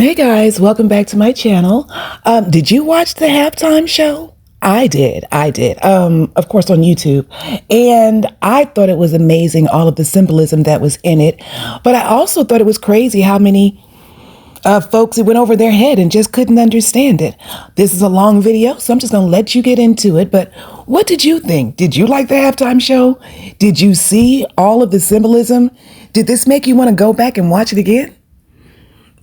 Hey guys, welcome back to my channel. Did you watch the halftime show? I did. Of course, on YouTube. And I thought it was amazing, all of the symbolism that was in it. But I also thought it was crazy how many folks it went over their head and just couldn't understand it. This is a long video, so I'm just going to let you get into it. But what did you think? Did you like the halftime show? Did you see all of the symbolism? Did this make you want to go back and watch it again?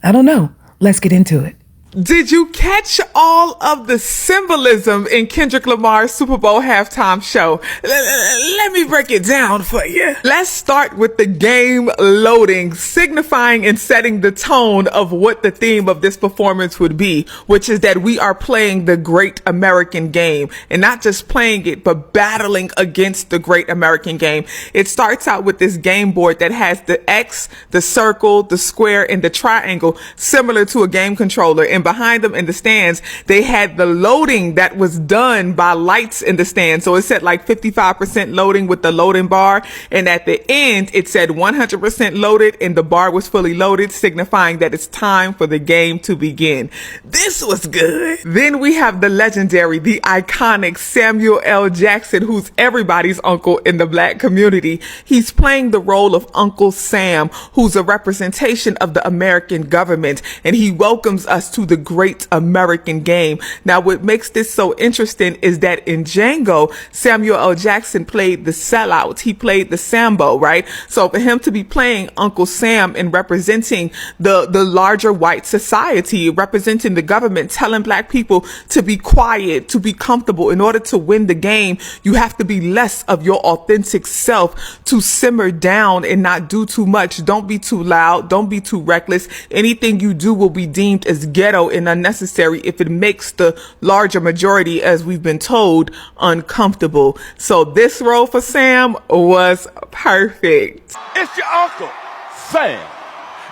I don't know. Let's get into it. Did you catch all of the symbolism in Kendrick Lamar's Super Bowl halftime show? Let me break it down for you. Let's start with the game loading, signifying and setting the tone of what the theme of this performance would be, which is that we are playing the great American game, and not just playing it, but battling against the great American game. It starts out with this game board that has the X, the circle, the square, and the triangle, similar to a game controller. And behind them in the stands, they had the loading that was done by lights in the stands. So it said like 55% loading with the loading bar. And at the end, it said 100% loaded and the bar was fully loaded, signifying that it's time for the game to begin. This was good. Then we have the legendary, the iconic Samuel L. Jackson, who's everybody's uncle in the black community. He's playing the role of Uncle Sam, who's a representation of the American government. And he welcomes us to the great American game. Now, what makes this so interesting is that in Django, Samuel L. Jackson played the sellout. He played the Sambo, right? So for him to be playing Uncle Sam and representing the larger white society, representing the government, telling black people to be quiet, to be comfortable. In order to win the game, you have to be less of your authentic self, to simmer down and not do too much. Don't be too loud. Don't be too reckless. Anything you do will be deemed as ghetto and unnecessary if it makes the larger majority, as we've been told, uncomfortable. So this role for Sam was perfect. It's your uncle, Sam.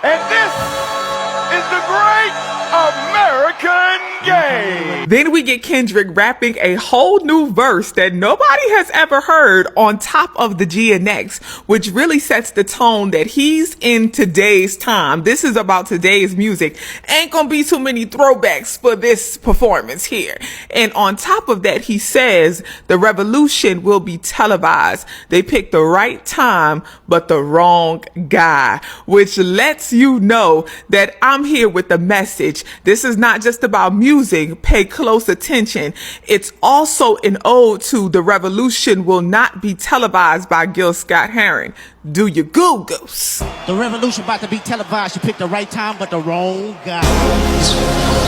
And this is the great American game. Then we get Kendrick rapping a whole new verse that nobody has ever heard on top of the G and X, which really sets the tone that he's in today's time. This is about today's music. Ain't gonna be too many throwbacks for this performance here. And on top of that, he says the revolution will be televised. They picked the right time, but the wrong guy, which lets you know that I'm here with the message. This is not just about music. Pay close attention. It's also an ode to the revolution will not be televised by Gil Scott-Heron. Do your Googles. The revolution about to be televised. You picked the right time, but the wrong guy.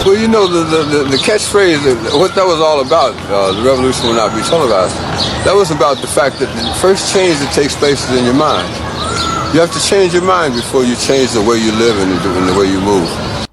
Well, you know, the catchphrase, what that was all about, the revolution will not be televised, that was about the fact that the first change that takes place is in your mind. You have to change your mind before you change the way you live and the way you move.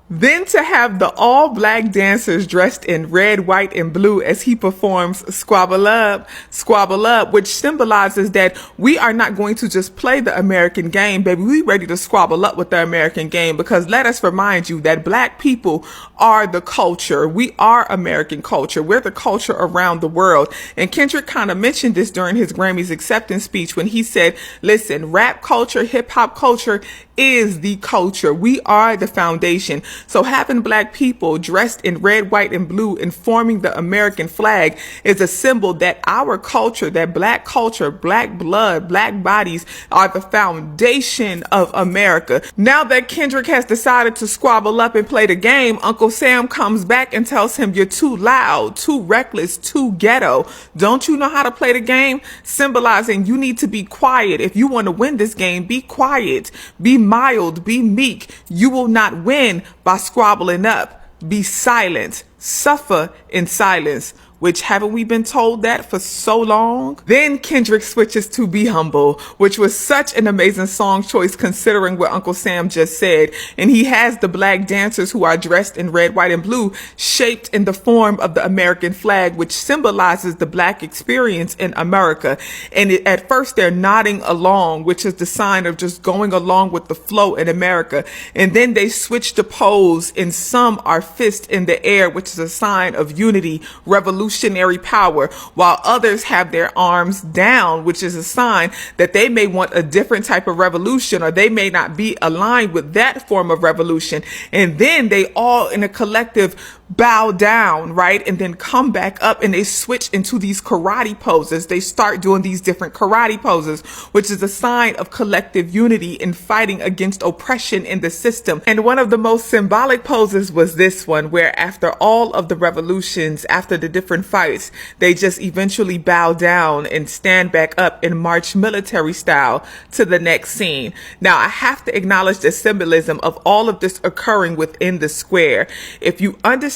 Then to have the all-black dancers dressed in red, white, and blue as he performs Squabble Up, which symbolizes that we are not going to just play the American game, baby. We ready to squabble up with the American game, because let us remind you that black people are the culture. We are American culture. We're the culture around the world. And Kendrick kind of mentioned this during his Grammys acceptance speech when he said, listen, rap culture, hip hop culture is the culture. We are the foundation. So having black people dressed in red, white, and blue and forming the American flag is a symbol that our culture, that black culture, black blood, black bodies are the foundation of America. Now that Kendrick has decided to squabble up and play the game, Uncle Sam comes back and tells him, you're too loud, too reckless, too ghetto. Don't you know how to play the game? Symbolizing you need to be quiet. If you want to win this game, be quiet, be mild, be meek. You will not win by squabbling up. Be silent. Suffer in silence. Which, haven't we been told that for so long? Then Kendrick switches to Be Humble, which was such an amazing song choice considering what Uncle Sam just said. And he has the black dancers who are dressed in red, white, and blue shaped in the form of the American flag, which symbolizes the black experience in America. And at first they're nodding along, which is the sign of just going along with the flow in America. And then they switch to pose, and some are fist in the air, which which is a sign of unity, revolutionary power, while others have their arms down, which is a sign that they may want a different type of revolution, or they may not be aligned with that form of revolution. And then they all in a collective bow down, right? And then come back up, and they switch into these karate poses. They start doing these different karate poses, which is a sign of collective unity in fighting against oppression in the system. And one of the most symbolic poses was this one, where after all of the revolutions, after the different fights, they just eventually bow down and stand back up and march military style to the next scene. Now, I have to acknowledge the symbolism of all of this occurring within the square. If you understand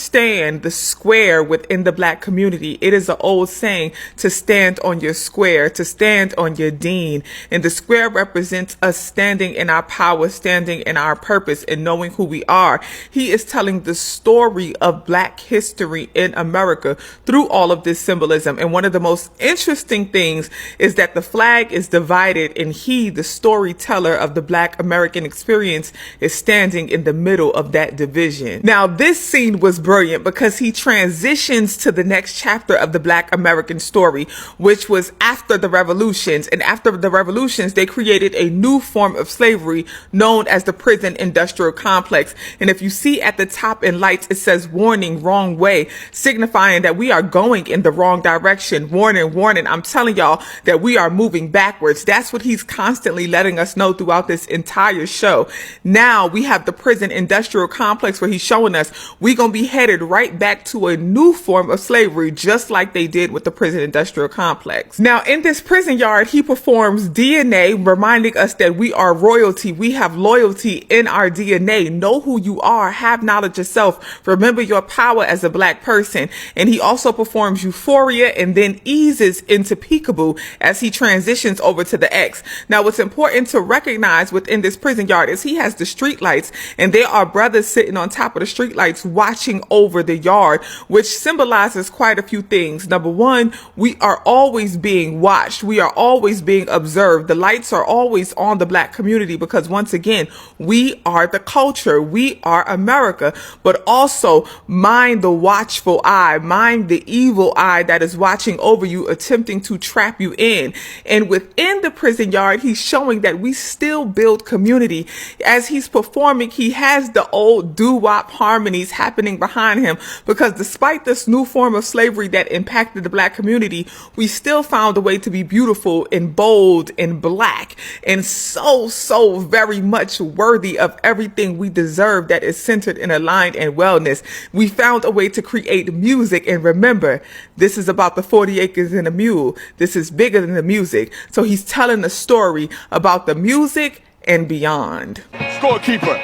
the square within the Black community, it is an old saying to stand on your square, to stand on your dean. And the square represents us standing in our power, standing in our purpose, and knowing who we are. He is telling the story of Black history in America through all of this symbolism. And one of the most interesting things is that the flag is divided, and he, the storyteller of the Black American experience, is standing in the middle of that division. Now, this scene was brilliant because he transitions to the next chapter of the Black American story, which was after the revolutions. And after the revolutions, they created a new form of slavery known as the prison industrial complex. And if you see at the top in lights, it says warning, wrong way, signifying that we are going in the wrong direction. Warning, warning. I'm telling y'all that we are moving backwards. That's what he's constantly letting us know throughout this entire show. Now we have the prison industrial complex where he's showing us we're going to be headed right back to a new form of slavery, just like they did with the prison industrial complex. Now, in this prison yard, he performs DNA, reminding us that we are royalty. We have loyalty in our DNA. Know who you are. Have knowledge of self. Remember your power as a Black person. And he also performs euphoria and then eases into peekaboo as he transitions over to the X. Now, what's important to recognize within this prison yard is he has the street lights, and there are brothers sitting on top of the street lights watching over the yard, which symbolizes quite a few things. Number one, we are always being watched. We are always being observed. The lights are always on the Black community because, once again, we are the culture. We are America. But also mind the watchful eye, mind the evil eye that is watching over you, attempting to trap you in. And within the prison yard, he's showing that we still build community. As he's performing, he has the old doo-wop harmonies happening behind him, because despite this new form of slavery that impacted the Black community, we still found a way to be beautiful and bold and Black and so very much worthy of everything we deserve that is centered and aligned in wellness. We found a way to create music, and remember, this is about the 40 acres and a mule. This is bigger than the music. So he's telling a story about the music and beyond. Scorekeeper,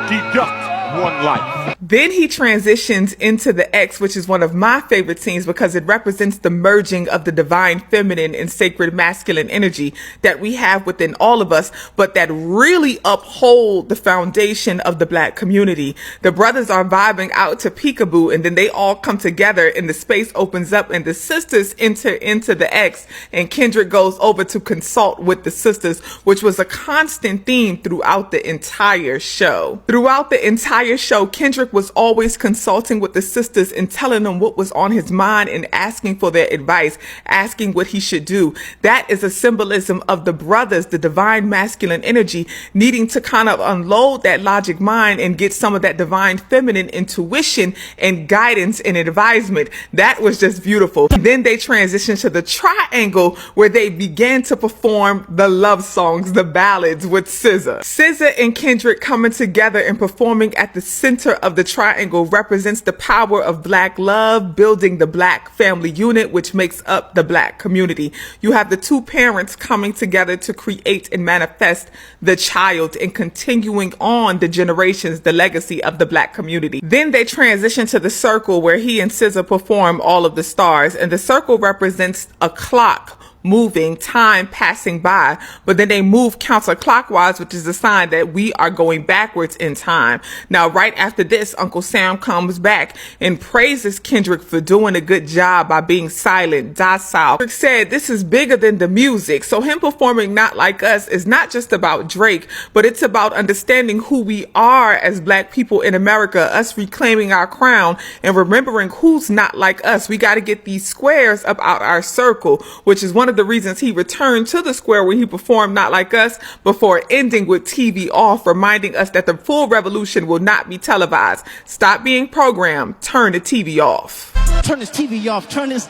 deduct one life. Then he transitions into the X, which is one of my favorite scenes because it represents the merging of the divine feminine and sacred masculine energy that we have within all of us, but that really uphold the foundation of the Black community. The brothers are vibing out to peekaboo, and then they all come together and the space opens up and the sisters enter into the X, and Kendrick goes over to consult with the sisters, which was a constant theme throughout the entire show. Throughout the entire show, Kendrick was always consulting with the sisters and telling them what was on his mind and asking for their advice, asking what he should do. That is a symbolism of the brothers, the divine masculine energy, needing to kind of unload that logic mind and get some of that divine feminine intuition and guidance and advisement. That was just beautiful. Then they transitioned to the triangle where they began to perform the love songs, the ballads with SZA. SZA and Kendrick coming together and performing at the center of the triangle represents the power of Black love, building the Black family unit, which makes up the Black community. You have the two parents coming together to create and manifest the child and continuing on the generations, the legacy of the Black community. Then they transition to the circle where he and SZA perform all of the stars, and the circle represents a clock moving, time passing by, but then they move counterclockwise, which is a sign that we are going backwards in time. Now, right after this, Uncle Sam comes back and praises Kendrick for doing a good job by being silent, docile. Kendrick said this is bigger than the music. So him performing Not Like Us is not just about Drake, but it's about understanding who we are as Black people in America, us reclaiming our crown and remembering who's not like us. We got to get these squares up out our circle, which is one of the reasons he returned to the square when he performed Not Like Us before ending with TV off, reminding us that the full revolution will not be televised. Stop being programmed. Turn the TV off. Turn this TV off. Turn this.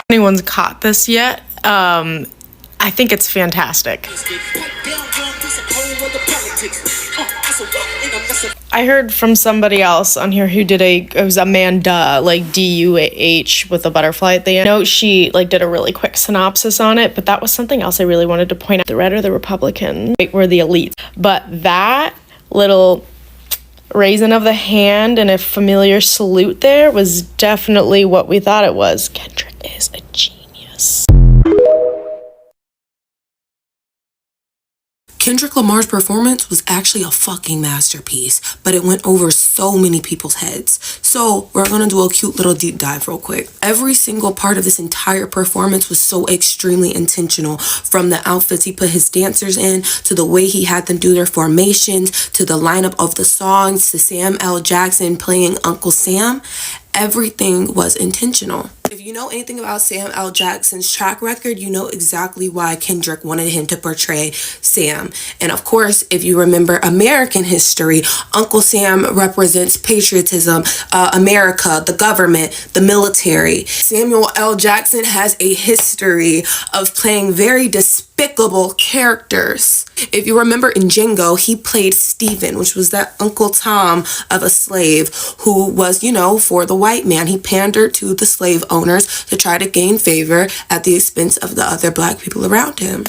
Anyone's caught this yet? I think it's fantastic. I heard from somebody else on here who did it was Amanda, like DUH with a butterfly at the end. I know she like did a really quick synopsis on it, but that was something else I really wanted to point out. The red or the Republican, right, were the elites. But that little raising of the hand and a familiar salute there was definitely what we thought it was. Kendrick is a genius. Kendrick Lamar's performance was actually a fucking masterpiece, but it went over so many people's heads. So we're gonna do a cute little deep dive real quick. Every single part of this entire performance was so extremely intentional, from the outfits he put his dancers in, to the way he had them do their formations, to the lineup of the songs, to Sam L. Jackson playing Uncle Sam. Everything was intentional. If you know anything about Sam L. Jackson's track record, you know exactly why Kendrick wanted him to portray Sam. And of course, if you remember American history, Uncle Sam represents patriotism, America, the government, the military. Samuel L. Jackson has a history of playing very despicable characters. If you remember in Django, he played Stephen, which was that Uncle Tom of a slave who was, you know, for the white man. He pandered to the slave owners to try to gain favor at the expense of the other Black people around him.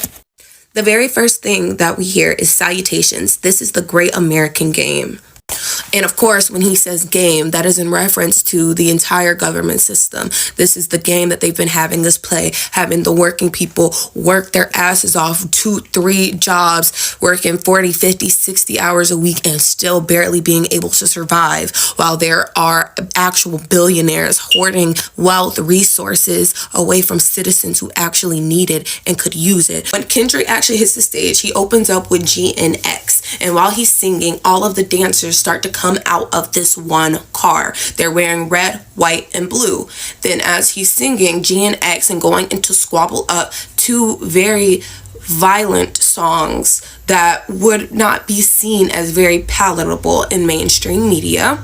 The very first thing that we hear is salutations. This is the great American game. And of course, when he says game, that is in reference to the entire government system. This is the game that they've been having us play, having the working people work their asses off, 2-3 jobs, working 40, 50, 60 hours a week and still barely being able to survive, while there are actual billionaires hoarding wealth, resources away from citizens who actually need it and could use it. When Kendrick actually hits the stage, he opens up with GNX. And while he's singing, all of the dancers start to come out of this one car. They're wearing red, white, and blue. Then as he's singing GNX and going into Squabble Up, two very violent songs that would not be seen as very palatable in mainstream media.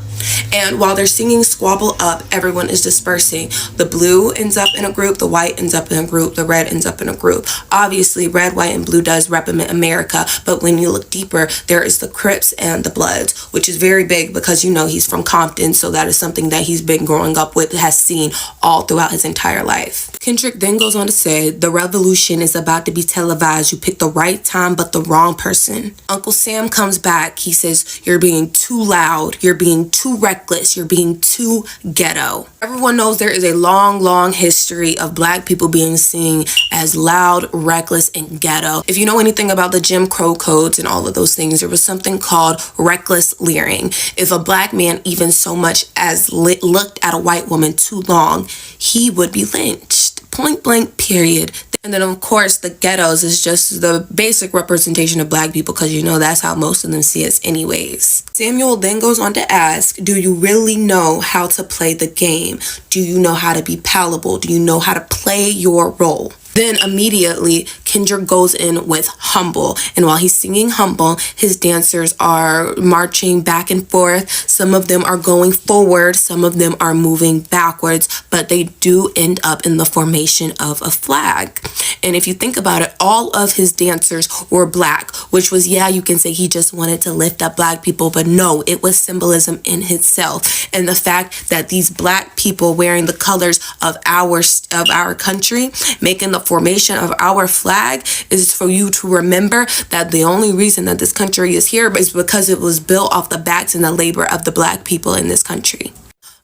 And while they're singing Squabble Up, everyone is dispersing. The blue ends up in a group, the white ends up in a group, the red ends up in a group. Obviously, red, white, and blue does represent America, but when you look deeper, there is the Crips and the Bloods, which is very big because, you know, he's from Compton, so that is something that he's been growing up with, has seen all throughout his entire life. Kendrick then goes on to say, the revolution is about to be televised. You picked the right time, but the wrong person. Uncle Sam comes back. He says, you're being too loud. You're being too reckless. You're being too ghetto. Everyone knows there is a long, long history of Black people being seen as loud, reckless, and ghetto. If you know anything about the Jim Crow codes and all of those things, there was something called reckless leering. If a Black man even so much as looked at a white woman too long, he would be lynched. Point blank, period. And then, of course, the ghettos is just the basic representation of Black people because, you know, that's how most of them see us anyways. Samuel then goes on to ask, do you really know how to play the game? Do you know how to be palatable? Do you know how to play your role? Then immediately, Kendrick goes in with Humble. And while he's singing Humble, his dancers are marching back and forth. Some of them are going forward. Some of them are moving backwards. But they do end up in the formation of a flag. And if you think about it, all of his dancers were Black, which was, yeah, you can say he just wanted to lift up Black people. But no, it was symbolism in itself. And the fact that these Black people wearing the colors of our country, making the formation of our flag, is for you to remember that the only reason that this country is here is because it was built off the backs and the labor of the Black people in this country.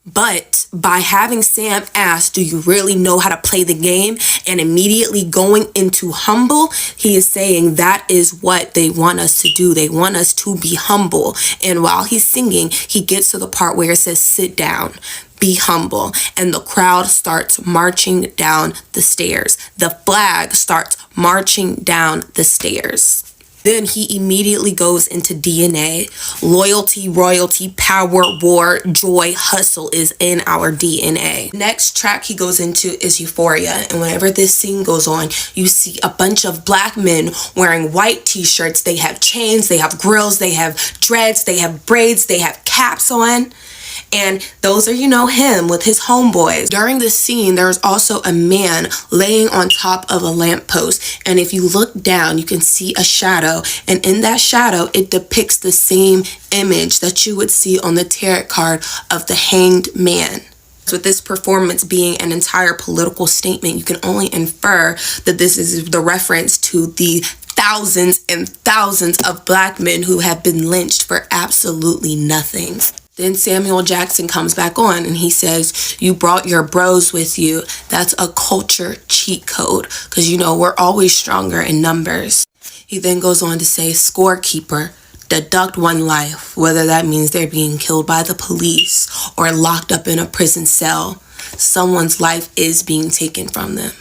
But by having Sam ask, do you really know how to play the game? And immediately going into humble, he is saying that is what they want us to do. They want us to be humble. And while he's singing, he gets to the part where it says, sit down, be humble. And the crowd starts marching down the stairs. The flag starts marching down the stairs. Then he immediately goes into DNA. Loyalty, royalty, power, war, joy, hustle is in our DNA. Next track he goes into is Euphoria. And whenever this scene goes on, you see a bunch of black men wearing white t-shirts. They have chains, they have grills, they have dreads, they have braids, they have caps on. And those are, him with his homeboys. During this scene, there's also a man laying on top of a lamppost. And if you look down, you can see a shadow. And in that shadow, it depicts the same image that you would see on the tarot card of the hanged man. With this performance being an entire political statement, you can only infer that this is the reference to the thousands and thousands of black men who have been lynched for absolutely nothing. Then Samuel Jackson comes back on and he says, you brought your bros with you. That's a culture cheat code because, we're always stronger in numbers. He then goes on to say, scorekeeper, deduct one life, whether that means they're being killed by the police or locked up in a prison cell. Someone's life is being taken from them.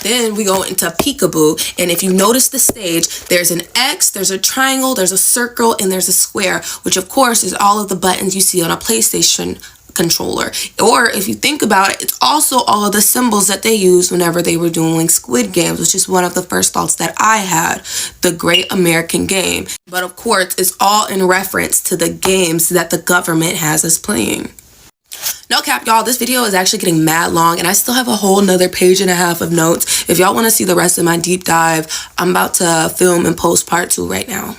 Then we go into peekaboo, and if you notice the stage, there's an X, there's a triangle, there's a circle, and there's a square, which of course is all of the buttons you see on a PlayStation controller. Or if you think about it, it's also all of the symbols that they used whenever they were doing Squid Games, which is one of the first thoughts that I had, the Great American Game. But of course, it's all in reference to the games that the government has us playing. No cap, y'all, this video is actually getting mad long and I still have a whole nother page and a half of notes. If y'all want to see the rest of my deep dive, I'm about to film and post part 2 right now.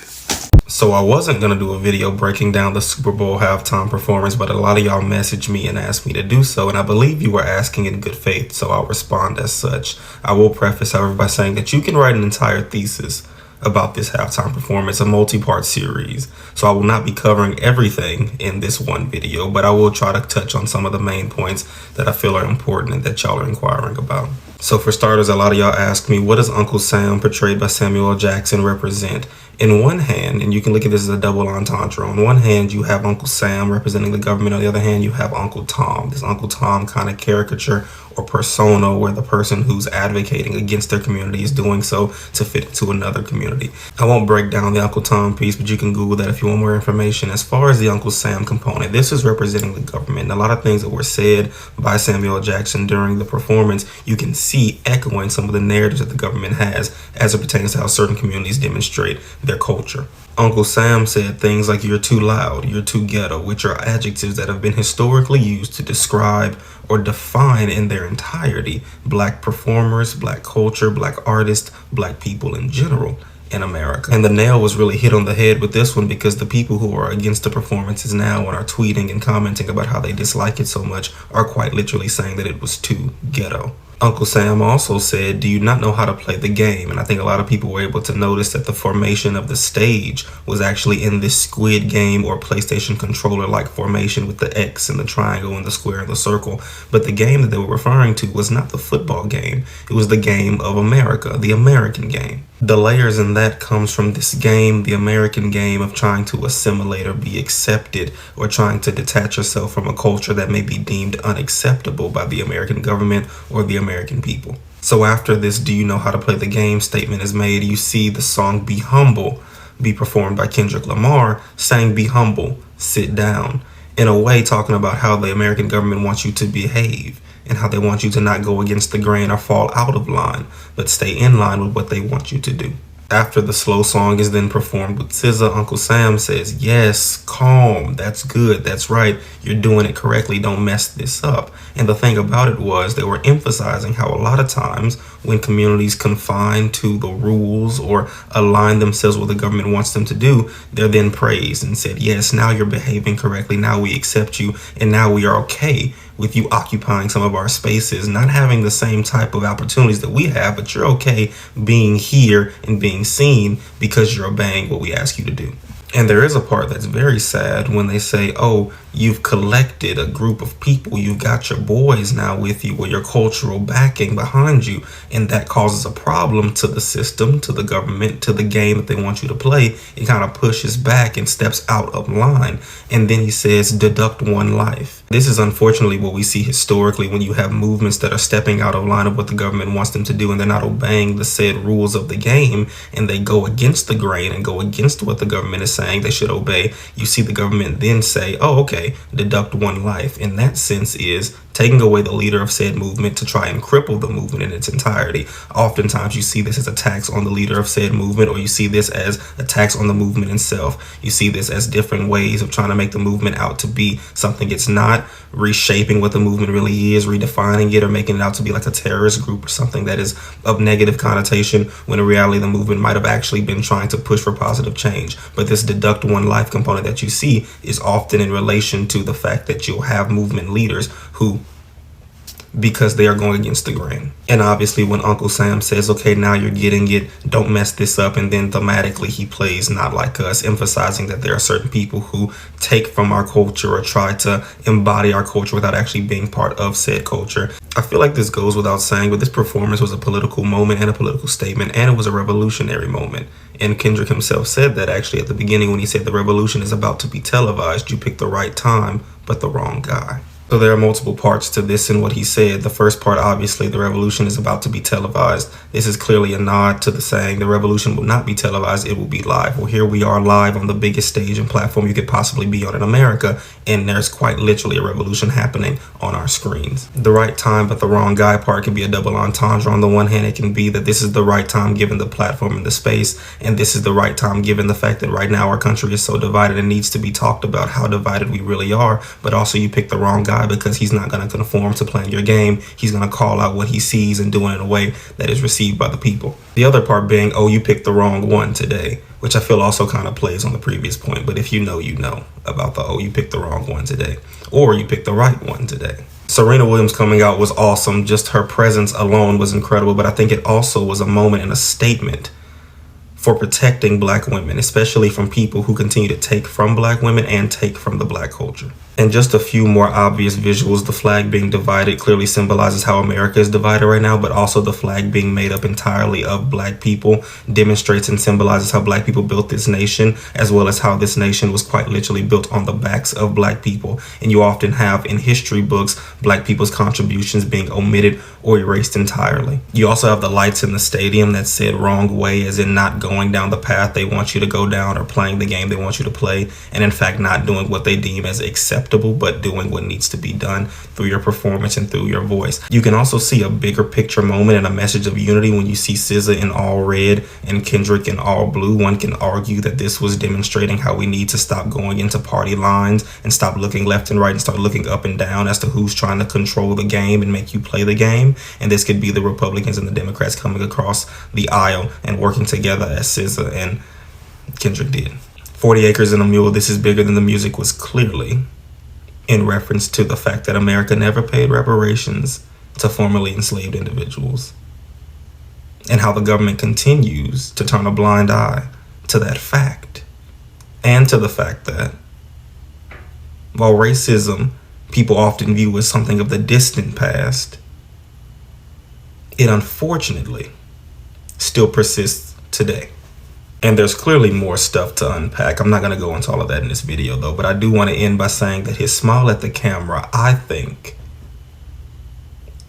So I wasn't going to do a video breaking down the Super Bowl halftime performance, but a lot of y'all messaged me and asked me to do so, and I believe you were asking in good faith, so I'll respond as such. I will preface, however, by saying that you can write an entire thesis about this halftime performance, a multi-part series. So I will not be covering everything in this one video, but I will try to touch on some of the main points that I feel are important and that y'all are inquiring about. So for starters, a lot of y'all asked me, what does Uncle Sam, portrayed by Samuel L. Jackson, represent? In one hand, and you can look at this as a double entendre, on one hand you have Uncle Sam representing the government, on the other hand you have Uncle Tom, this Uncle Tom kind of caricature or persona where the person who's advocating against their community is doing so to fit into another community. I won't break down the Uncle Tom piece, but you can Google that if you want more information. As far as the Uncle Sam component, this is representing the government, and a lot of things that were said by Samuel L. Jackson during the performance, you can see echoing some of the narratives that the government has as it pertains to how certain communities demonstrate their culture. Uncle Sam said things like you're too loud, you're too ghetto, which are adjectives that have been historically used to describe or define in their entirety black performers, black culture, black artists, black people in general in America. And the nail was really hit on the head with this one because the people who are against the performances now and are tweeting and commenting about how they dislike it so much are quite literally saying that it was too ghetto. Uncle Sam also said, do you not know how to play the game? And I think a lot of people were able to notice that the formation of the stage was actually in this Squid Game or PlayStation controller-like formation with the X and the triangle and the square and the circle. But the game that they were referring to was not the football game. It was the game of America, the American game. The layers in that comes from this game, the American game of trying to assimilate or be accepted or trying to detach yourself from a culture that may be deemed unacceptable by the American government or the American people. So after this do you know how to play the game statement is made, you see the song Be Humble be performed by Kendrick Lamar saying be humble, sit down, in a way talking about how the American government wants you to behave and how they want you to not go against the grain or fall out of line, but stay in line with what they want you to do. After the slow song is then performed with SZA, Uncle Sam says, yes, calm, that's good, that's right, you're doing it correctly, don't mess this up. And the thing about it was they were emphasizing how a lot of times when communities confine to the rules or align themselves with what the government wants them to do, they're then praised and said, yes, now you're behaving correctly, now we accept you, and now we are okay with you occupying some of our spaces, not having the same type of opportunities that we have, but you're okay being here and being seen because you're obeying what we ask you to do. And there is a part that's very sad when they say, oh, you've collected a group of people. You've got your boys now with you or your cultural backing behind you. And that causes a problem to the system, to the government, to the game that they want you to play. It kind of pushes back and steps out of line. And then he says, deduct one life. This is unfortunately what we see historically when you have movements that are stepping out of line of what the government wants them to do, and they're not obeying the said rules of the game, and they go against the grain and go against what the government is saying they should obey. You see the government then say, oh, okay, deduct one life. In that sense is taking away the leader of said movement to try and cripple the movement in its entirety. Oftentimes you see this as attacks on the leader of said movement, or you see this as attacks on the movement itself. You see this as different ways of trying to make the movement out to be something it's not, reshaping what the movement really is, redefining it, or making it out to be like a terrorist group or something that is of negative connotation, when in reality the movement might have actually been trying to push for positive change. But this deduct one life component that you see is often in relation to the fact that you'll have movement leaders who, because they are going against the grain. And obviously when Uncle Sam says, okay, now you're getting it, don't mess this up, and then thematically he plays Not Like Us, emphasizing that there are certain people who take from our culture or try to embody our culture without actually being part of said culture. I feel like this goes without saying, but this performance was a political moment and a political statement, and it was a revolutionary moment. And Kendrick himself said that actually at the beginning when he said the revolution is about to be televised. You picked the right time, but the wrong guy. So there are multiple parts to this and what he said. The first part, obviously, the revolution is about to be televised. This is clearly a nod to the saying the revolution will not be televised, it will be live. Well, here we are live on the biggest stage and platform you could possibly be on in America, and there's quite literally a revolution happening on our screens. The right time but the wrong guy part can be a double entendre. On the one hand, it can be that this is the right time given the platform and the space, and this is the right time given the fact that right now our country is so divided and needs to be talked about how divided we really are. But also you pick the wrong guy because he's not going to conform to playing your game. He's going to call out what he sees and do it in a way that is received by the people. The other part being, oh, you picked the wrong one today, which I feel also kind of plays on the previous point. But if you know about the, oh, you picked the wrong one today, or you picked the right one today. Serena Williams coming out was awesome. Just her presence alone was incredible. But I think it also was a moment and a statement for protecting Black women, especially from people who continue to take from Black women and take from the Black culture. And just a few more obvious visuals. The flag being divided clearly symbolizes how America is divided right now, but also the flag being made up entirely of Black people demonstrates and symbolizes how Black people built this nation, as well as how this nation was quite literally built on the backs of Black people. And you often have in history books Black people's contributions being omitted or erased entirely. You also have the lights in the stadium that said wrong way, as in not going down the path they want you to go down or playing the game they want you to play, and in fact not doing what they deem as acceptable, but doing what needs to be done through your performance and through your voice. You can also see a bigger picture moment and a message of unity when you see SZA in all red and Kendrick in all blue. One can argue that this was demonstrating how we need to stop going into party lines and stop looking left and right and start looking up and down as to who's trying to control the game and make you play the game. And this could be the Republicans and the Democrats coming across the aisle and working together as SZA and Kendrick did. 40 Acres and a Mule, This Is Bigger Than the Music was clearly in reference to the fact that America never paid reparations to formerly enslaved individuals, and how the government continues to turn a blind eye to that fact, and to the fact that while racism people often view as something of the distant past, it unfortunately still persists today. And there's clearly more stuff to unpack. I'm not going to go into all of that in this video, though. But I do want to end by saying that his smile at the camera, I think,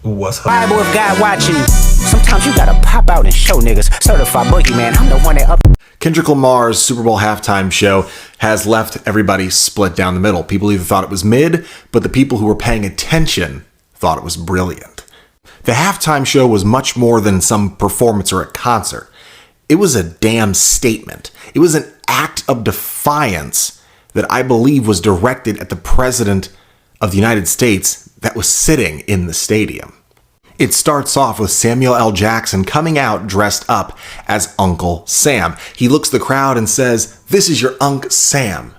was hilarious. Bible of God watching. Sometimes you got to pop out and show niggas. Certified boogeyman. I'm the one that up. Kendrick Lamar's Super Bowl halftime show has left everybody split down the middle. People either thought it was mid, but the people who were paying attention thought it was brilliant. The halftime show was much more than some performance or a concert. It was a damn statement. It was an act of defiance that I believe was directed at the President of the United States that was sitting in the stadium. It starts off with Samuel L. Jackson coming out dressed up as Uncle Sam. He looks at the crowd and says, "This is your Unc Sam.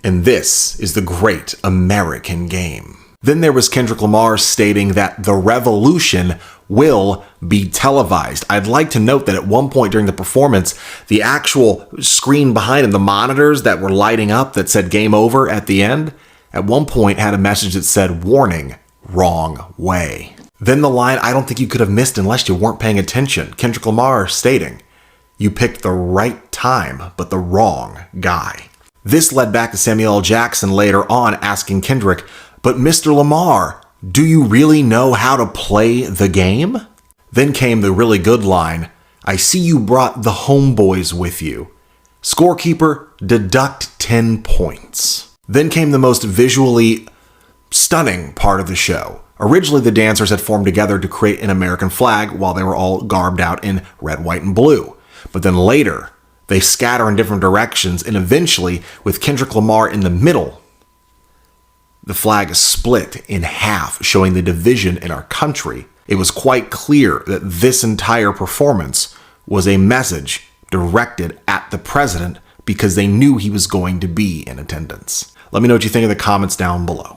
And this is the great American game." Then there was Kendrick Lamar stating that the revolution will be televised. I'd like to note that at one point during the performance, the actual screen behind him, the monitors that were lighting up that said game over at the end, at one point had a message that said, "Warning, wrong way." Then the line I don't think you could have missed unless you weren't paying attention. Kendrick Lamar stating, "You picked the right time, but the wrong guy." This led back to Samuel L. Jackson later on asking Kendrick, "But Mr. Lamar, do you really know how to play the game?" Then came the really good line, "I see you brought the homeboys with you. Scorekeeper, deduct 10 points." Then came the most visually stunning part of the show. Originally, the dancers had formed together to create an American flag while they were all garbed out in red, white, and blue. But then later, they scatter in different directions, and eventually, with Kendrick Lamar in the middle, the flag is split in half, showing the division in our country. It was quite clear that this entire performance was a message directed at the president because they knew he was going to be in attendance. Let me know what you think in the comments down below.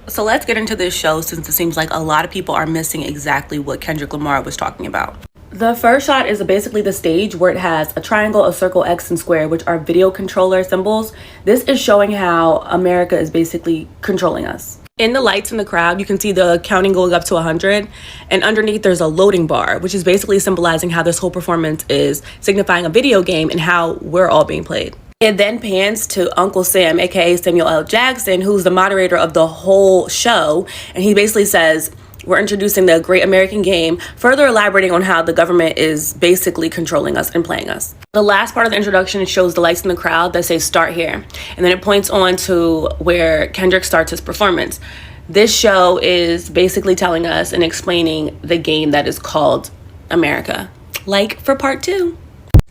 So let's get into this show, since it seems like a lot of people are missing exactly what Kendrick Lamar was talking about. The first shot is basically the stage where it has a triangle, a circle, X, and square, which are video controller symbols. This is showing how America is basically controlling us. In the lights in the crowd, you can see the counting going up to 100, and underneath there's a loading bar, which is basically symbolizing how this whole performance is signifying a video game and how we're all being played. It then pans to Uncle Sam, aka Samuel L. Jackson, who's the moderator of the whole show, and he basically says, "We're introducing the Great American Game," further elaborating on how the government is basically controlling us and playing us. The last part of the introduction shows the lights in the crowd that say "Start here," and then it points on to where Kendrick starts his performance. This show is basically telling us and explaining the game that is called America. Like for part 2.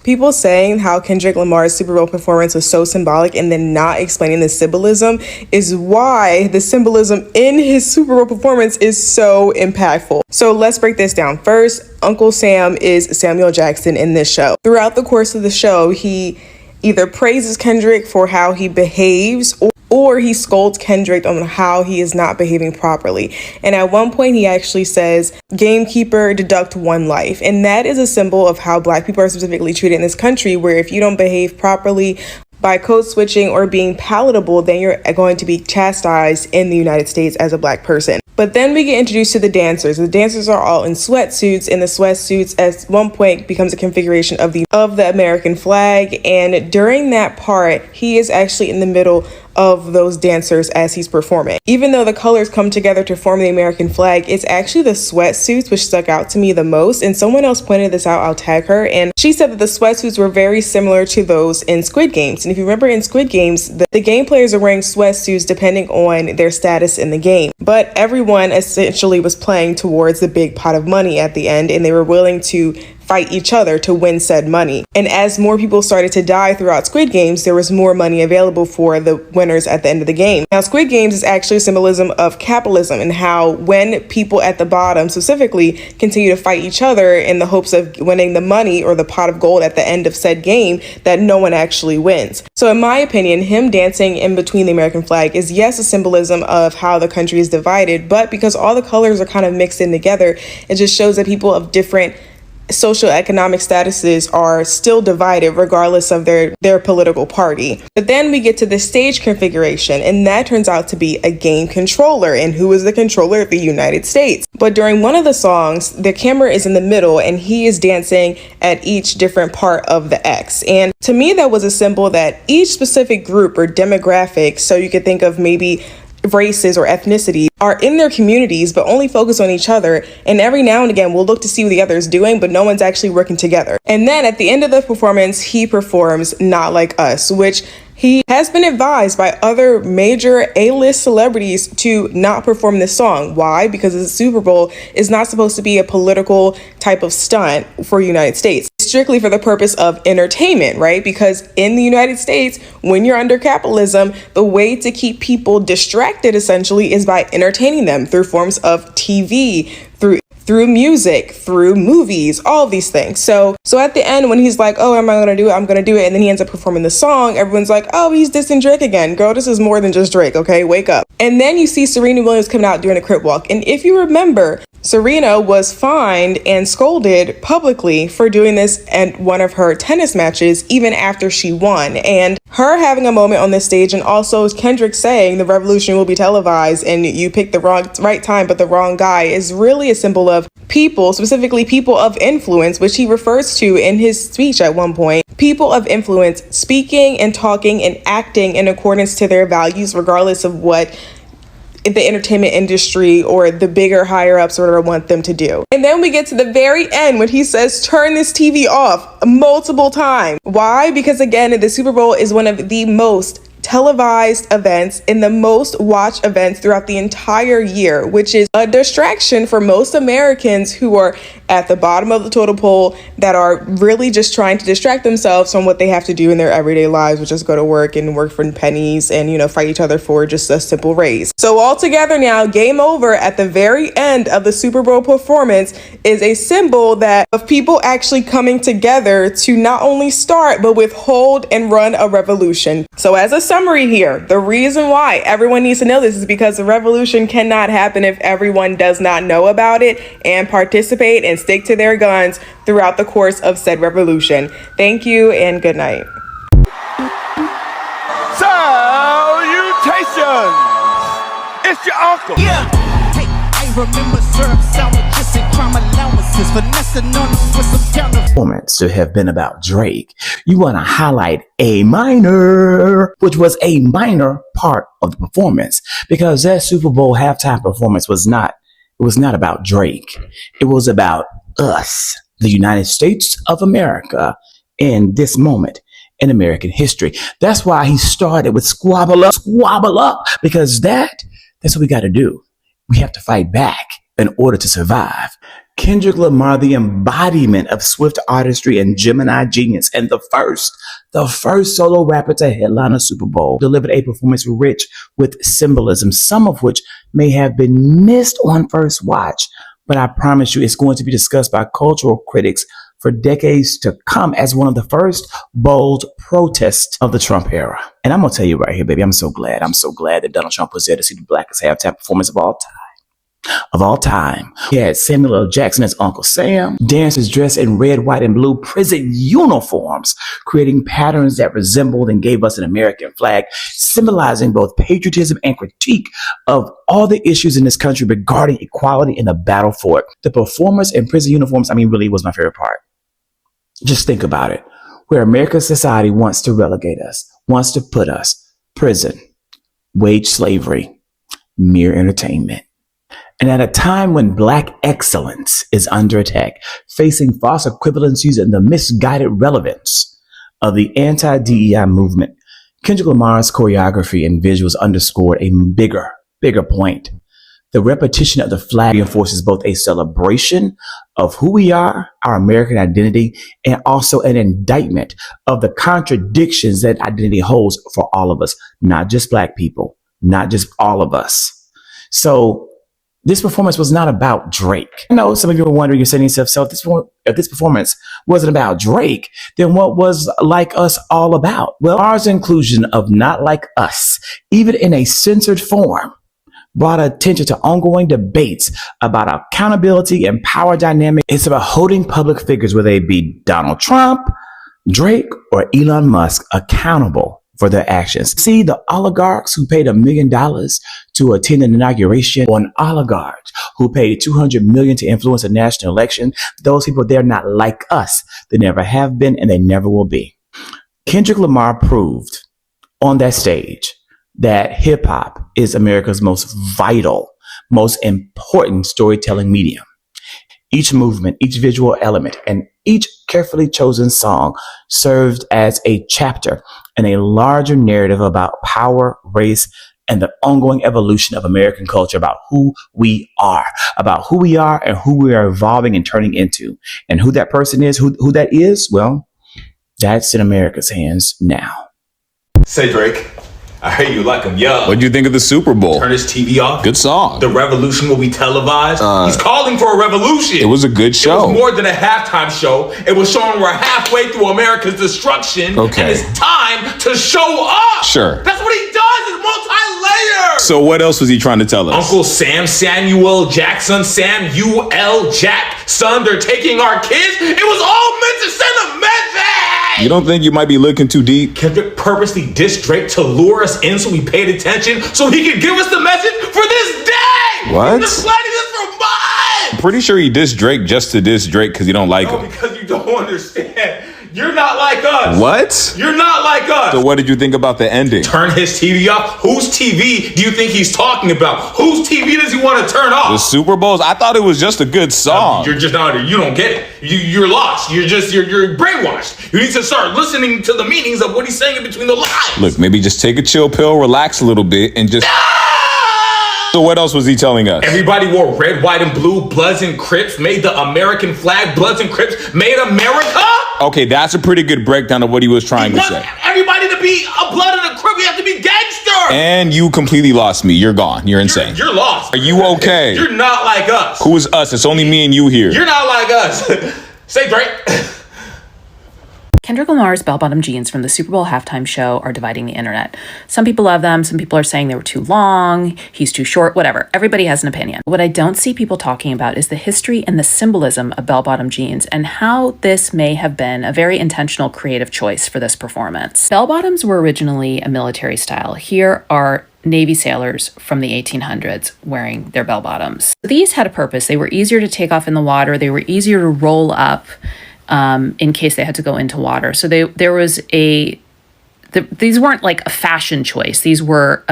People saying how Kendrick Lamar's Super Bowl performance was so symbolic and then not explaining the symbolism is why the symbolism in his Super Bowl performance is so impactful. So let's break this down. First, Uncle Sam is Samuel Jackson in this show. Throughout the course of the show, he either praises Kendrick for how he behaves or he scolds Kendrick on how he is not behaving properly. And at one point, he actually says, "Gamekeeper, deduct 1 life." And that is a symbol of how Black people are specifically treated in this country, where if you don't behave properly by code switching or being palatable, then you're going to be chastised in the United States as a Black person. But then we get introduced to the dancers. The dancers are all in sweatsuits, and the sweatsuits at one point becomes a configuration of the American flag. And during that part, he is actually in the middle of those dancers as he's performing. Even though the colors come together to form the American flag, it's actually the sweatsuits which stuck out to me the most. And someone else pointed this out, I'll tag her, and she said that the sweatsuits were very similar to those in Squid Games. And if you remember in Squid Games, the game players are wearing sweatsuits depending on their status in the game. But everyone essentially was playing towards the big pot of money at the end, and they were willing to fight each other to win said money. And as more people started to die throughout Squid Games, there was more money available for the winners at the end of the game. Now, Squid Games is actually a symbolism of capitalism and how when people at the bottom specifically continue to fight each other in the hopes of winning the money or the pot of gold at the end of said game, that no one actually wins. So in my opinion, him dancing in between the American flag is, yes, a symbolism of how the country is divided, but because all the colors are kind of mixed in together, it just shows that people of different socioeconomic statuses are still divided regardless of their political party. But then we get to the stage configuration, and that turns out to be a game controller. And who is the controller? The United States. But during one of the songs, the camera is in the middle and he is dancing at each different part of the X. And to me, that was a symbol that each specific group or demographic, so you could think of maybe races or ethnicity, are in their communities but only focus on each other, and every now and again we'll look to see what the other is doing, but no one's actually working together. And then at the end of the performance, he performs Not Like Us, which he has been advised by other major A-list celebrities to not perform this song. Why? Because the Super Bowl is not supposed to be a political type of stunt for the United States. It's strictly for the purpose of entertainment, right? Because in the United States, when you're under capitalism, the way to keep people distracted essentially is by entertaining them through forms of TV, through music, through movies, all of these things. So at the end, when he's like, "Oh, am I gonna do it? I'm gonna do it," and then he ends up performing the song, everyone's like, "Oh, he's dissing Drake again." Girl, this is more than just Drake, okay? Wake up. And then you see Serena Williams coming out doing a crip walk. And if you remember, Serena was fined and scolded publicly for doing this at one of her tennis matches, even after she won. And her having a moment on this stage, and also Kendrick saying the revolution will be televised and you picked the right time but the wrong guy, is really a symbol of people, specifically people of influence, which he refers to in his speech at one point. People of influence speaking and talking and acting in accordance to their values, regardless of what the entertainment industry or the bigger higher ups sort of want them to do. And then we get to the very end when he says, turn this TV off, multiple times. Why? Because again, the Super Bowl is one of the most televised events and the most watched events throughout the entire year, which is a distraction for most Americans who are at the bottom of the totem pole, that are really just trying to distract themselves from what they have to do in their everyday lives, which is go to work and work for pennies and, fight each other for just a simple raise. So altogether now, game over at the very end of the Super Bowl performance is a symbol that of people actually coming together to not only start, but withhold and run a revolution. So as a summary here, the reason why everyone needs to know this is because the revolution cannot happen if everyone does not know about it and participate and stick to their guns throughout the course of said revolution. Thank you and good night. Salutations! It's your uncle. Yeah. Hey, I remember syrup sandwiches and crime allowances, finessing on them with some counter. Performance to have been about Drake, you want to highlight A minor, which was a minor part of the performance, because that Super Bowl halftime performance was not about Drake. It was about us, the United States of America, in this moment in American history. That's why he started with squabble up, because that's what we got to do. We have to fight back in order to survive. Kendrick Lamar, the embodiment of swift artistry and Gemini genius, and the first solo rapper to headline a Super Bowl, delivered a performance rich with symbolism, some of which may have been missed on first watch, but I promise you it's going to be discussed by cultural critics for decades to come as one of the first bold protests of the Trump era. And I'm going to tell you right here, baby, I'm so glad that Donald Trump was there to see the blackest halftime performance of all time. He had Samuel L. Jackson as Uncle Sam, dancers dressed in red, white, and blue prison uniforms, creating patterns that resembled and gave us an American flag, symbolizing both patriotism and critique of all the issues in this country regarding equality and the battle for it. The performers in prison uniforms, really was my favorite part. Just think about it. Where America's society wants to relegate us, wants to put us, prison, wage slavery, mere entertainment. And at a time when Black excellence is under attack, facing false equivalencies and the misguided relevance of the anti-DEI movement, Kendrick Lamar's choreography and visuals underscored a bigger point. The repetition of the flag reinforces both a celebration of who we are, our American identity, and also an indictment of the contradictions that identity holds for all of us, not just Black people, not just all of us. So this performance was not about Drake. I know some of you are wondering, you're saying to yourself, so if this performance wasn't about Drake, then what was Like Us all about? Well, ours inclusion of Not Like Us, even in a censored form, brought attention to ongoing debates about accountability and power dynamic. It's about holding public figures, whether they be Donald Trump, Drake, or Elon Musk, accountable for their actions. See, the oligarchs who paid $1 million to attend an inauguration, or an oligarch who paid $200 million to influence a national election, those people, they're not like us. They never have been and they never will be. Kendrick Lamar proved on that stage that hip hop is America's most vital, most important storytelling medium. Each movement, each visual element, and each carefully chosen song served as a chapter in a larger narrative about power, race, and the ongoing evolution of American culture, about who we are and who we are evolving and turning into. And who that person is, who that is, well, that's in America's hands now. Say, Drake, I hear you like him young. What'd you think of the Super Bowl? Turn his TV off. Good song. The revolution will be televised. He's calling for a revolution. It was a good show. It was more than a halftime show. It was showing we're halfway through America's destruction. Okay. And it's time to show up. Sure. That's what he does. It's multi-layered. So what else was he trying to tell us? Uncle Sam, Samuel Jackson, Samuel Jackson, they're taking our kids. It was all meant to send a message. You don't think you might be looking too deep? Kendrick purposely dissed Drake to lure us in so we paid attention so he could give us the message for this day. What? He's been planning this for months. I'm pretty sure he dissed Drake just to diss Drake because he don't like him. Because you don't understand. You're not like us. What? You're not like us. So what did you think about the ending? Turn his TV off. Whose TV do you think he's talking about? Whose TV does he want to turn off? The Super Bowls? I thought it was just a good song. You're just not. You don't get it. You're lost. You're brainwashed. You need to start listening to the meanings of what he's saying in between the lines. Look, maybe just take a chill pill, relax a little bit, and just... So what else was he telling us? Everybody wore red, white, and blue. Bloods and Crips made the American flag. Bloods and Crips made America. Okay, that's a pretty good breakdown of what he was trying to say. Everybody to be a blood and a Crip, we have to be gangster. And you completely lost me. You're gone. You're insane. You're lost. Are you okay? You're not like us. Who is us? It's only me and you here. You're not like us. Say Drake. Kendrick Lamar's bell-bottom jeans from the Super Bowl halftime show are dividing the internet. Some people love them, some people are saying they were too long, he's too short, whatever. Everybody has an opinion. What I don't see people talking about is the history and the symbolism of bell-bottom jeans and how this may have been a very intentional creative choice for this performance. Bell-bottoms were originally a military style. Here are Navy sailors from the 1800s wearing their bell-bottoms. These had a purpose. They were easier to take off in the water, they were easier to roll up in case they had to go into water. So these weren't like a fashion choice. These were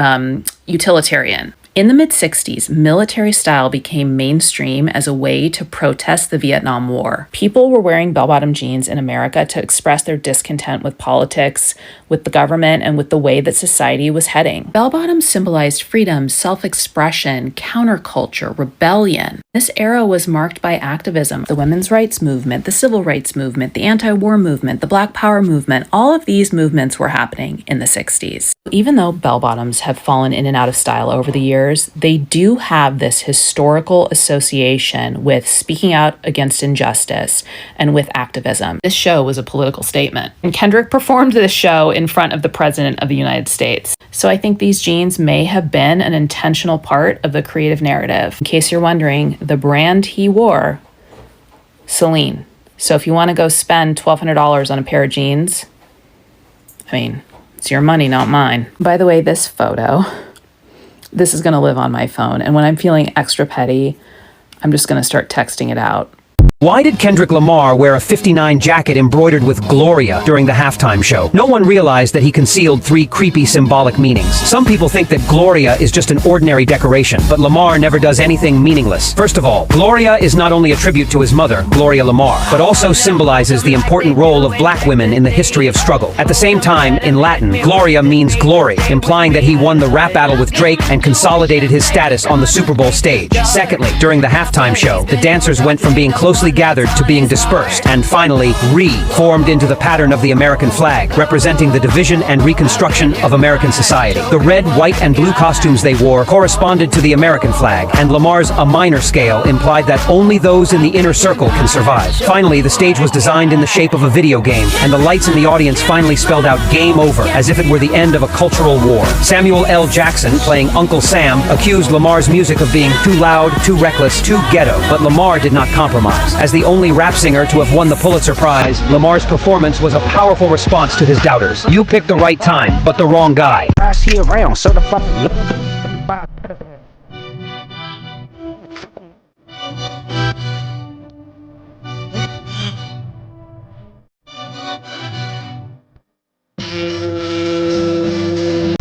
utilitarian. In the mid-60s, military style became mainstream as a way to protest the Vietnam War. People were wearing bell-bottom jeans in America to express their discontent with politics, with the government, and with the way that society was heading. Bell-bottoms symbolized freedom, self-expression, counterculture, rebellion. This era was marked by activism, the women's rights movement, the civil rights movement, the anti-war movement, the Black Power movement. All of these movements were happening in the 60s. Even though bell-bottoms have fallen in and out of style over the years, they do have this historical association with speaking out against injustice and with activism. This show was a political statement, and Kendrick performed this show in front of the President of the United States. So I think these jeans may have been an intentional part of the creative narrative. In case you're wondering, the brand he wore, Celine. So if you want to go spend $1,200 on a pair of jeans, I mean, it's your money, not mine. By the way, this photo, this is going to live on my phone. And when I'm feeling extra petty, I'm just going to start texting it out. Why did Kendrick Lamar wear a 59 jacket embroidered with Gloria during the halftime show? No one realized that he concealed 3 creepy symbolic meanings. Some people think that Gloria is just an ordinary decoration, but Lamar never does anything meaningless. First of all, Gloria is not only a tribute to his mother, Gloria Lamar, but also symbolizes the important role of black women in the history of struggle. At the same time, in Latin, Gloria means glory, implying that he won the rap battle with Drake and consolidated his status on the Super Bowl stage. Secondly, during the halftime show, the dancers went from being closely gathered to being dispersed, and finally reformed into the pattern of the American flag, representing the division and reconstruction of American society. The red, white, and blue costumes they wore corresponded to the American flag, and Lamar's A minor scale implied that only those in the inner circle can survive. Finally, the stage was designed in the shape of a video game, and the lights in the audience finally spelled out game over, as if it were the end of a cultural war. Samuel L. Jackson, playing Uncle Sam, accused Lamar's music of being too loud, too reckless, too ghetto, but Lamar did not compromise. As the only rap singer to have won the Pulitzer Prize, Lamar's performance was a powerful response to his doubters. You picked the right time, but the wrong guy.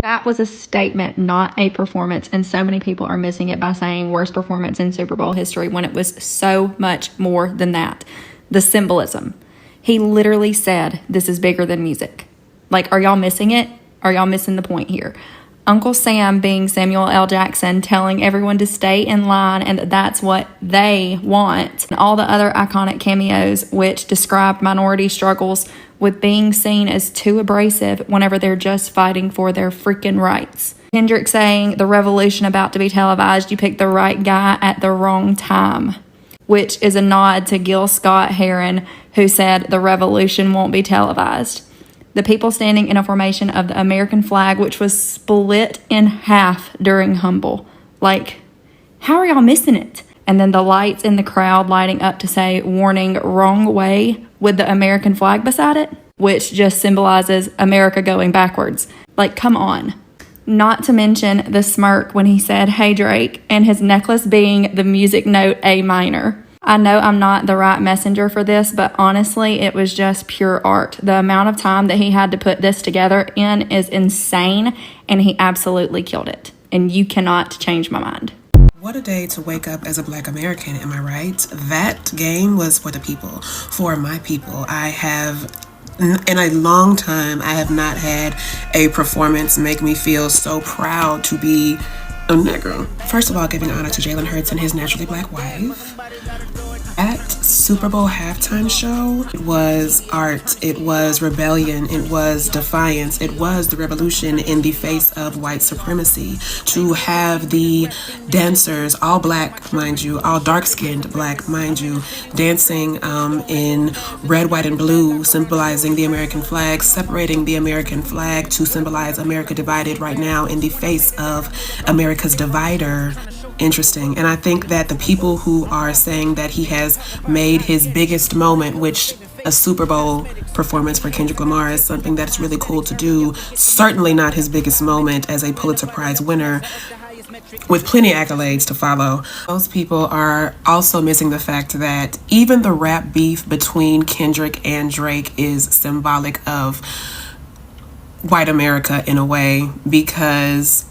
That was a statement, not a performance, and so many people are missing it by saying worst performance in Super Bowl history when it was so much more than that. The symbolism. He literally said, this is bigger than music. Like, are y'all missing it? Are y'all missing the point here? Uncle Sam, being Samuel L. Jackson, telling everyone to stay in line and that's what they want. And all the other iconic cameos which described minority struggles with being seen as too abrasive whenever they're just fighting for their freaking rights. Kendrick saying, the revolution about to be televised, you picked the right guy at the wrong time, which is a nod to Gil Scott-Heron, who said the revolution won't be televised. The people standing in a formation of the American flag, which was split in half during Humble. Like, how are y'all missing it? And then the lights in the crowd lighting up to say, warning, wrong way, with the American flag beside it, which just symbolizes America going backwards. Like, come on. Not to mention the smirk when he said, "Hey Drake," and his necklace being the music note A minor. I know I'm not the right messenger for this, but honestly, it was just pure art. The amount of time that he had to put this together in is insane, and he absolutely killed it. And you cannot change my mind. What a day to wake up as a Black American, am I right? That game was for the people, for my people. I have, in a long time, I have not had a performance make me feel so proud to be a Negro. First of all, giving honor to Jalen Hurts and his naturally Black wife. At Super Bowl halftime show, it was art, it was rebellion, it was defiance, it was the revolution in the face of white supremacy. To have the dancers, all Black, mind you, all dark-skinned Black, mind you, dancing in red, white, and blue, symbolizing the American flag, separating the American flag to symbolize America divided right now in the face of America's divider. Interesting. And I think that the people who are saying that he has made his biggest moment, which a Super Bowl performance for Kendrick Lamar, is something that's really cool to do. Certainly not his biggest moment as a Pulitzer Prize winner, with plenty of accolades to follow. Those people are also missing the fact that even the rap beef between Kendrick and Drake is symbolic of white America in a way, because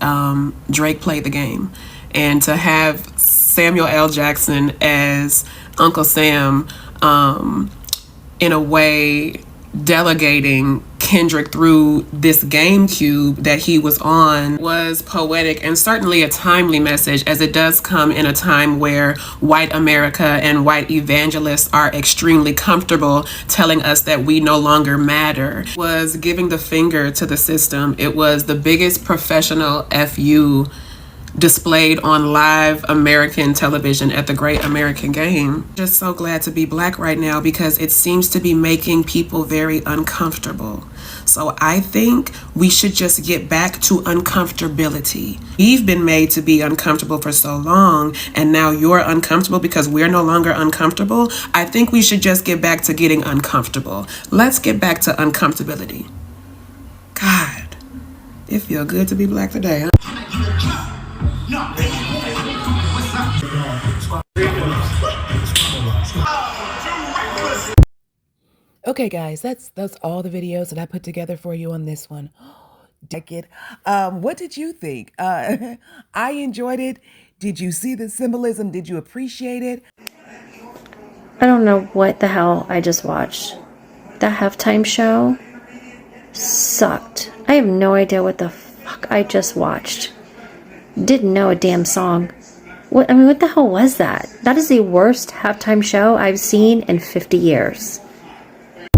Drake played the game. And to have Samuel L. Jackson as Uncle Sam, in a way delegating Kendrick through this GameCube that he was on, was poetic and certainly a timely message, as it does come in a time where white America and white evangelists are extremely comfortable telling us that we no longer matter. It was giving the finger to the system. It was the biggest professional FU displayed on live American television at the Great American Game. Just so glad to be Black right now, because it seems to be making people very uncomfortable. So I think we should just get back to uncomfortability. We've been made to be uncomfortable for so long, and now you're uncomfortable because we're no longer uncomfortable. I think we should just get back to getting uncomfortable. Let's get back to uncomfortability. God, it feels good to be Black today, huh? Okay, guys, that's all the videos that I put together for you on this one. What did you think? I enjoyed it. Did you see the symbolism? Did you appreciate it? I don't know what the hell I just watched. That halftime show sucked. I have no idea what the fuck I just watched. Didn't know a damn song. What the hell was that? That is the worst halftime show I've seen in 50 years.